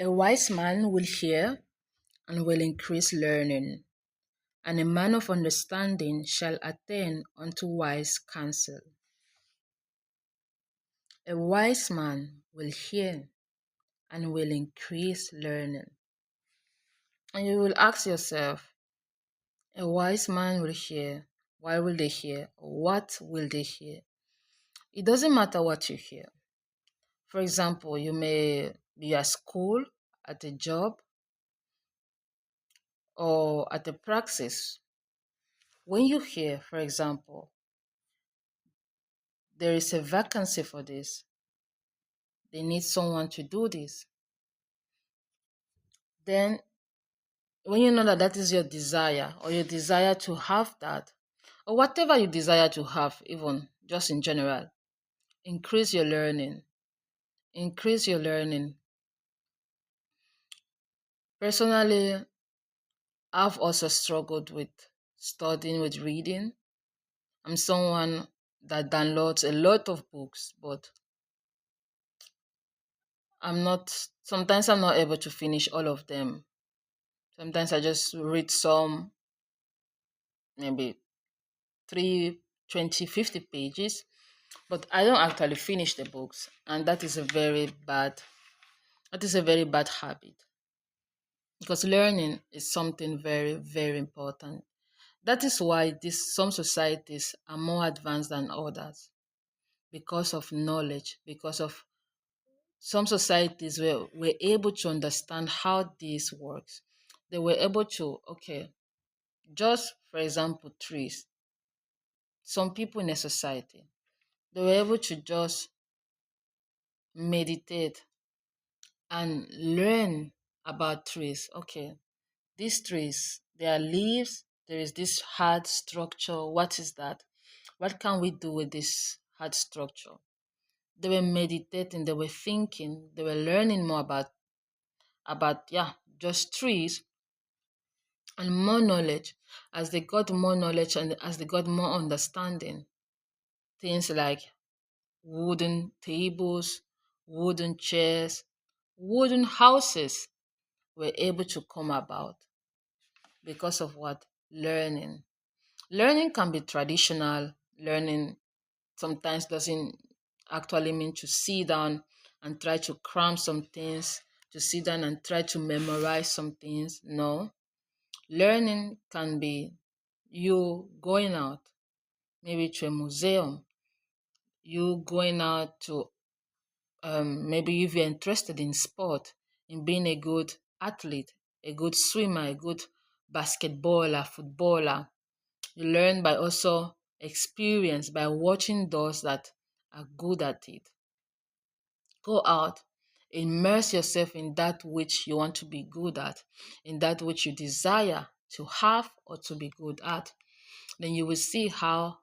A wise man will hear and will increase learning, and a man of understanding shall attain unto wise counsel. A wise man will hear and will increase learning. And you will ask yourself, a wise man will hear. Why will they hear? What will they hear? It doesn't matter what you hear. For example, you may be at school, at a job, or at a praxis. When you hear, for example, there is a vacancy for this, they need someone to do this, then when you know that that is your desire, or your desire to have that, or whatever you desire to have, even just in general, increase your learning. Increase your learning. Personally, I've also struggled with studying, with reading. I'm someone that downloads a lot of books, but sometimes I'm not able to finish all of them. Sometimes I just read some, maybe 3, 20, 50 pages, but I don't actually finish the books. And that is a very bad habit, because learning is something very, very important. That is why some societies are more advanced than others, because of knowledge, because of some societies were able to understand how this works. They were able to, okay, just for example, trees. Some people in a society, they were able to just meditate and learn about trees. Okay, these trees, there are leaves, there is this hard structure. What is that? What can we do with this hard structure? They were meditating, they were thinking, they were learning more about just trees, and more knowledge. As they got more knowledge and as they got more understanding, things like wooden tables, wooden chairs, wooden houses were able to come about because of what? Learning. Learning can be traditional. Learning sometimes doesn't actually mean to sit down and try to cram some things, to sit down and try to memorize some things. No. Learning can be you going out, maybe to a museum, you going out to, maybe if you're interested in sport, in being a good athlete, a good swimmer, a good basketballer, footballer. You learn by also experience, by watching those that are good at it. Go out, immerse yourself in that which you want to be good at, in that which you desire to have or to be good at. Then you will see how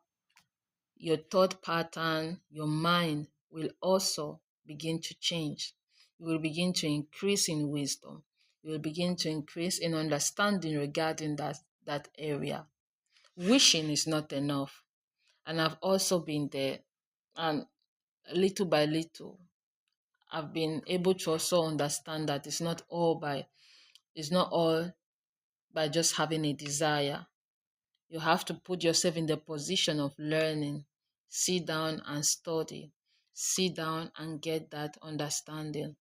your thought pattern, your mind will also begin to change. You will begin to increase in wisdom. You will begin to increase in understanding regarding that area. Wishing is not enough. And I've also been there. And little by little, I've been able to also understand that it's not all by just having a desire. You have to put yourself in the position of learning. Sit down and study. Sit down and get that understanding.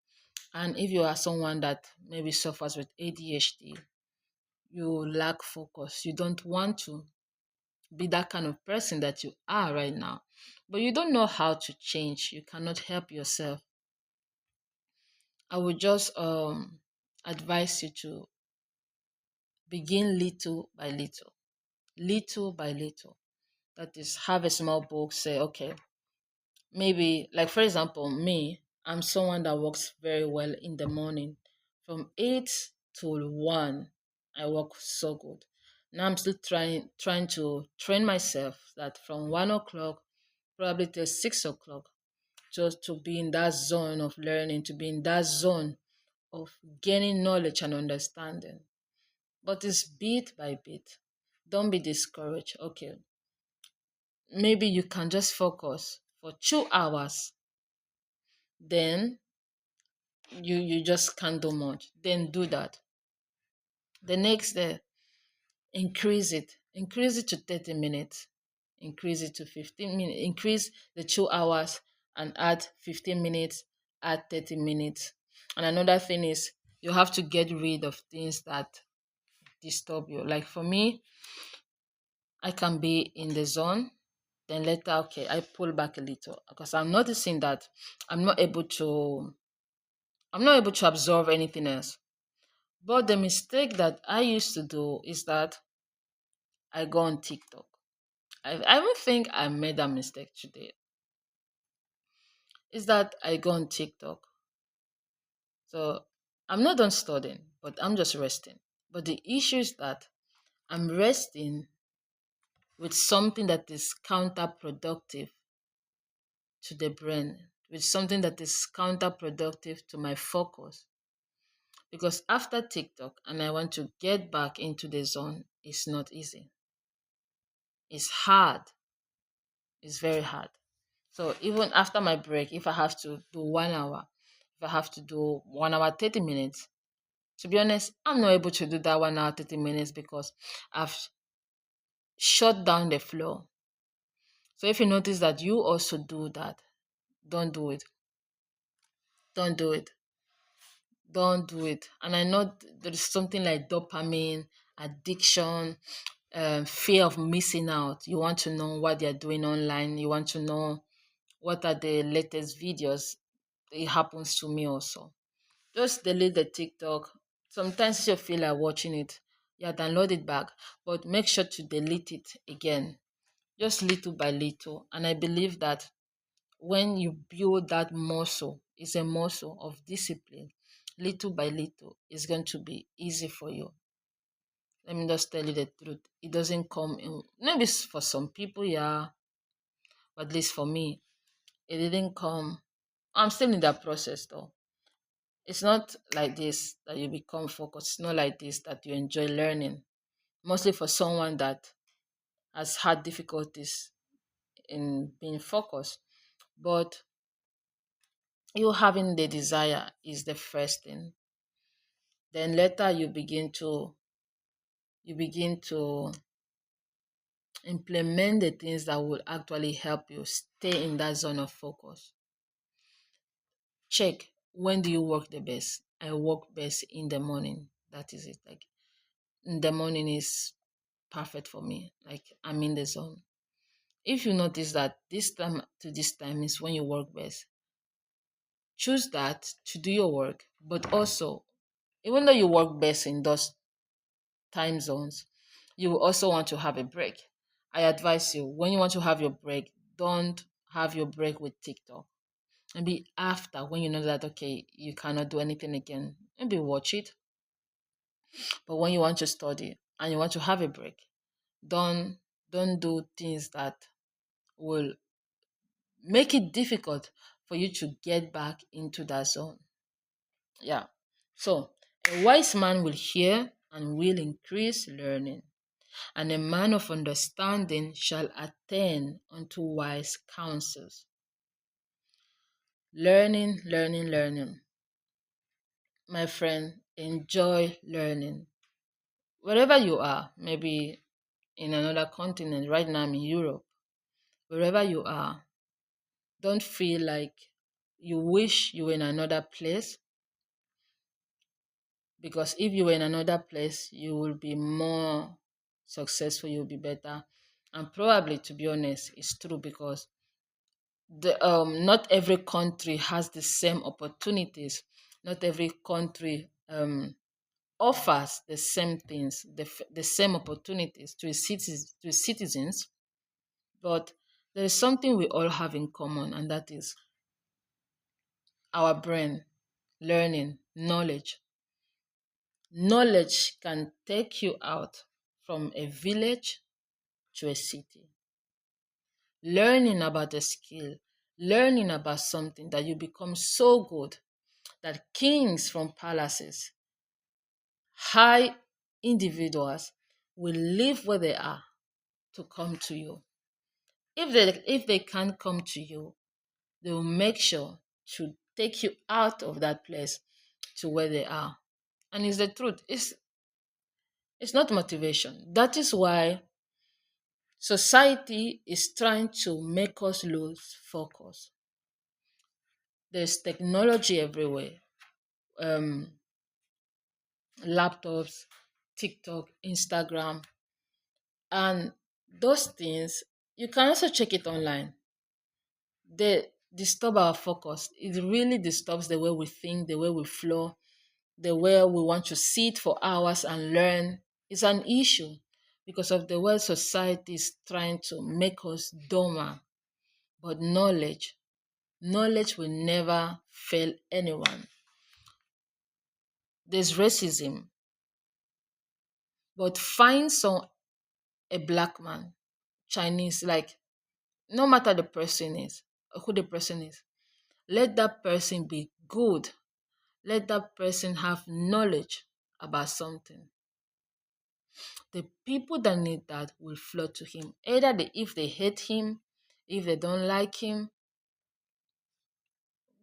And if you are someone that maybe suffers with ADHD, you lack focus. You don't want to be that kind of person that you are right now. But you don't know how to change. You cannot help yourself. I would just advise you to begin little by little. Little by little. That is, have a small book, say, okay, maybe, like for example, me, I'm someone that works very well in the morning. From 8 to 1, I work so good. Now I'm still trying to train myself that from 1 o'clock probably till 6 o'clock, just to be in that zone of learning, to be in that zone of gaining knowledge and understanding. But it's bit by bit. Don't be discouraged. Okay, maybe you can just focus for 2 hours. Then you just can't do much, then do that. The next day, increase it to 30 minutes, increase it to 15 minutes, increase the 2 hours and add 15 minutes, add 30 minutes. And another thing is you have to get rid of things that disturb you. Like for me, I can be in the zone, then later, okay, I pull back a little because I'm noticing that i'm not able to I'm not able to absorb anything else. But the mistake that I used to do is that I go on TikTok. I don't think I made that mistake today. Is that I go on TikTok. So I'm not done studying, but I'm just resting. But the issue is that I'm resting with something that is counterproductive to the brain, with something that is counterproductive to my focus. Because after TikTok and I want to get back into the zone, it's not easy. It's hard. It's very hard. So even after my break, if I have to do 1 hour, if I have to do 1 hour 30 minutes, to be honest, I'm not able to do that 1 hour 30 minutes because I've shut down the flow. So if you notice that you also do that, don't do it. Don't do it. Don't do it. And I know there is something like dopamine, addiction, fear of missing out. You want to know what they're doing online. You want to know what are the latest videos. It happens to me also. Just delete the TikTok. Sometimes you feel like watching it. Yeah, download it back. But make sure to delete it again. Just little by little. And I believe that when you build that muscle, it's a muscle of discipline, little by little, it's going to be easy for you. Let me just tell you the truth. It doesn't come in, maybe for some people, yeah, but at least for me, it didn't come. I'm still in that process though. It's not like this that you become focused. It's not like this that you enjoy learning. Mostly for someone that has had difficulties in being focused. But you having the desire is the first thing. Then later you begin to implement the things that will actually help you stay in that zone of focus. Check, when do you work the best? I work best in the morning. That is it. Like in the morning is perfect for me. Like I'm in the zone. If you notice that this time to this time is when you work best, choose that to do your work. But also, even though you work best in those time zones, you will also want to have a break. I advise you, when you want to have your break, don't have your break with TikTok. Maybe after, when you know that, okay, you cannot do anything again, maybe watch it. But when you want to study and you want to have a break, don't don't do things that will make it difficult for you to get back into that zone. Yeah. So a wise man will hear and will increase learning, and a man of understanding shall attain unto wise counsels. Learning, learning, learning. My friend, enjoy learning. Wherever you are, maybe in another continent, right now I'm in Europe, wherever you are, don't feel like you wish you were in another place, because if you were in another place, you will be more successful, you'll be better. And probably, to be honest, it's true because the not every country has the same opportunities. Not every country offers the same things, the same opportunities to its citizens. But there is something we all have in common, and that is our brain, learning, knowledge. Knowledge can take you out from a village to a city. Learning about a skill, learning about something that you become so good that kings from palaces, high individuals will leave where they are to come to you. If they can't come to you, they will make sure to take you out of that place to where they are. And it's the truth. It's not motivation. That is why society is trying to make us lose focus. There's technology everywhere. Um, Laptops, TikTok, Instagram, and those things you can also check it online. They disturb our focus. It really disturbs the way we think, the way we flow, the way we want to sit for hours and learn. It's an issue because of the way society is trying to make us dumber. But knowledge will never fail anyone. There's racism, but find some a black man, Chinese, like no matter the person is or who the person is, let that person be good. Let that person have knowledge about something. The people that need that will flow to him. Either if they hate him, if they don't like him,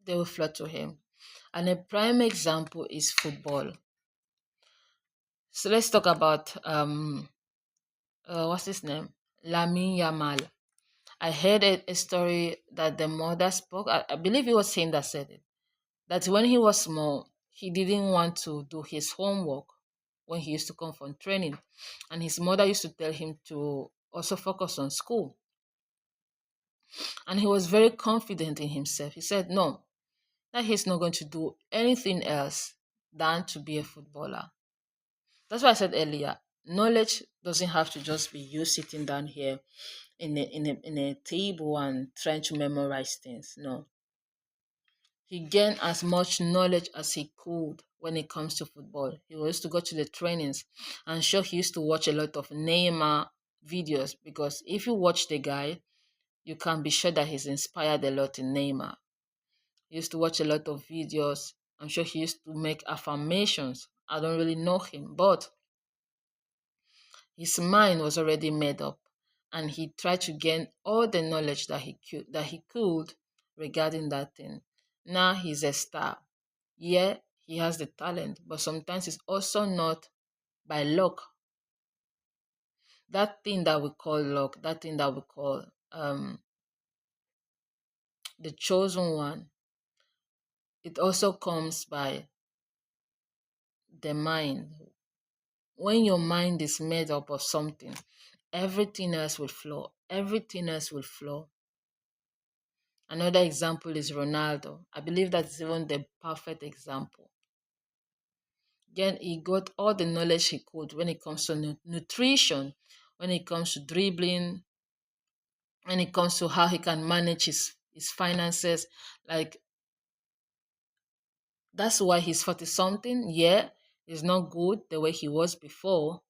they will flow to him. And a prime example is football. So let's talk about what's his name? Lamine Yamal. I heard a story that the mother spoke. I believe it was him that said it. That when he was small, he didn't want to do his homework when he used to come from training. And his mother used to tell him to also focus on school. And he was very confident in himself. He said, no, that he's not going to do anything else than to be a footballer. That's why I said earlier, knowledge doesn't have to just be you sitting down here in a table and trying to memorize things. No. He gained as much knowledge as he could when it comes to football. He used to go to the trainings. I'm sure he used to watch a lot of Neymar videos because if you watch the guy, you can be sure that he's inspired a lot in Neymar. He used to watch a lot of videos. I'm sure he used to make affirmations. I don't really know him, but his mind was already made up, and he tried to gain all the knowledge that he could regarding that thing. Now he's a star. Yeah, he has the talent, but sometimes it's also not by luck. That thing that we call luck, that thing that we call the chosen one, it also comes by the mind. When your mind is made up of something, everything else will flow. Everything else will flow. Another example is Ronaldo. I believe that's even the perfect example. Again, he got all the knowledge he could when it comes to nutrition, when it comes to dribbling, when it comes to how he can manage his finances. Like, that's why he's 40 something. Yeah, he's not good the way he was before,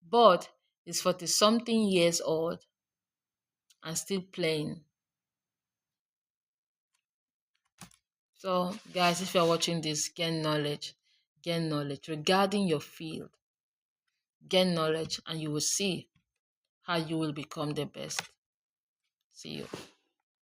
but he's 40 something years old and still playing. So, guys, if you're watching this, gain knowledge regarding your field, gain knowledge, and you will see how you will become the best. See you.